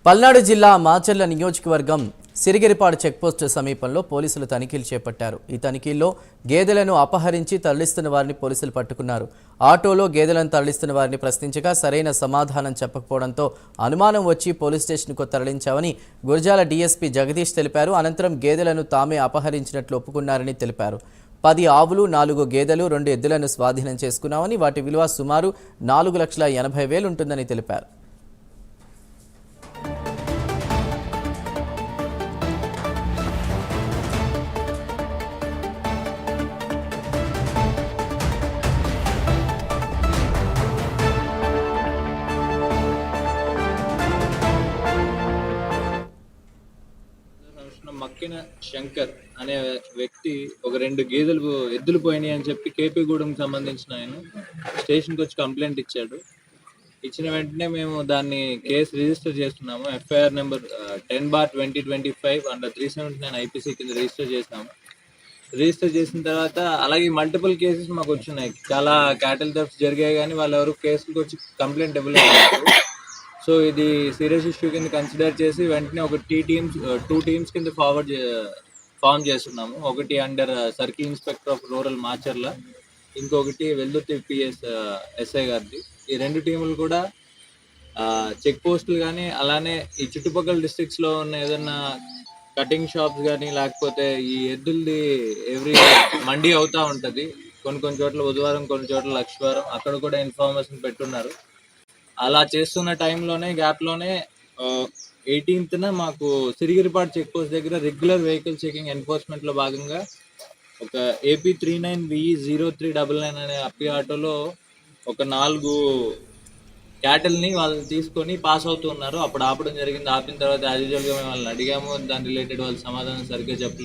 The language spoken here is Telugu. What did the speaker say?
పల్నాడు జిల్లా మాచర్ల నియోజకవర్గం సిరిగిరిపాడు చెక్పోస్టు సమీపంలో పోలీసులు తనిఖీలు చేపట్టారు. ఈ తనిఖీల్లో గేదెలను అపహరించి తరలిస్తున్న వారిని పోలీసులు పట్టుకున్నారు. ఆటోలో గేదెలను తరలిస్తున్న వారిని ప్రశ్నించగా సరైన సమాధానం చెప్పకపోవడంతో అనుమానం వచ్చి పోలీస్ స్టేషన్కు తరలించామని గురజాల డీఎస్పీ జగదీష్ తెలిపారు. అనంతరం గేదెలను తామే అపహరించినట్లు ఒప్పుకున్నారని తెలిపారు. 10 ఆవులు, 4 గేదెలు, 2 ఎద్దులను స్వాధీనం చేసుకున్నామని, వాటి విలువ సుమారు 4,80,000 ఉంటుందని తెలిపారు. మక్కిన శంకర్ అనే వ్యక్తి ఒక 2 ఎద్దులు పోయినాయి అని చెప్పి కేపీగూడెంకి సంబంధించిన ఆయన స్టేషన్కి వచ్చి కంప్లైంట్ ఇచ్చాడు. ఇచ్చిన వెంటనే మేము దాన్ని కేసు రిజిస్టర్ చేస్తున్నాము. ఎఫ్ఐఆర్ నెంబర్ 10/2025 అండర్ 379 ఐపీసీ కింద రిజిస్టర్ చేసినాము. రిజిస్టర్ చేసిన తర్వాత అలాగే మల్టిపుల్ కేసెస్ మాకు వచ్చినాయి. చాలా క్యాటిల్ థెఫ్ట్స్ జరిగాయి, కానీ వాళ్ళు ఎవరు కేసులకు వచ్చి కంప్లైంట్ ఇవ్వలేదు. సో ఇది సీరియస్ ఇష్యూ కింద కన్సిడర్ చేసి వెంటనే ఒక 2 టీమ్స్ కింద ఫామ్ చేస్తున్నాము. ఒకటి under circle inspector of rural Macherla, ఇంకొకటి వెల్దుర్తి పిఎస్ ఎస్ఐ గారిది. ఈ 2 టీములు కూడా చెక్ పోస్టులు కానీ అలానే ఈ చుట్టుపక్కల డిస్ట్రిక్ట్స్లో ఉన్న ఏదన్నా కటింగ్ షాప్స్ కానీ లేకపోతే ఈ ఎద్దులది ఎవ్రీ మండీ అవుతూ ఉంటుంది. కొన్ని చోట్ల బుధవారం, కొన్ని చోట్ల లక్షవారం, అక్కడ కూడా ఇన్ఫర్మేషన్ పెట్టున్నారు. అలా చేస్తున్న టైంలోనే గ్యాప్లోనే 18న మాకు సిరిగిరిపాడు చెక్ పోస్ట్ దగ్గర రెగ్యులర్ వెహికల్ చెకింగ్ ఎన్ఫోర్స్మెంట్లో భాగంగా ఒక AP 39VE0399 అనే అప్పి ఆటోలో ఒక 4 క్యాటిల్ని వాళ్ళు తీసుకొని పాస్ అవుతూ ఉన్నారు. అప్పుడు ఆపడం జరిగింది. ఆపిన తర్వాత యాజ్ యూజువల్గా మేము వాళ్ళని అడిగాము. దాని రిలేటెడ్ వాళ్ళ సమాధానం సరిగ్గా చెప్పలేదు.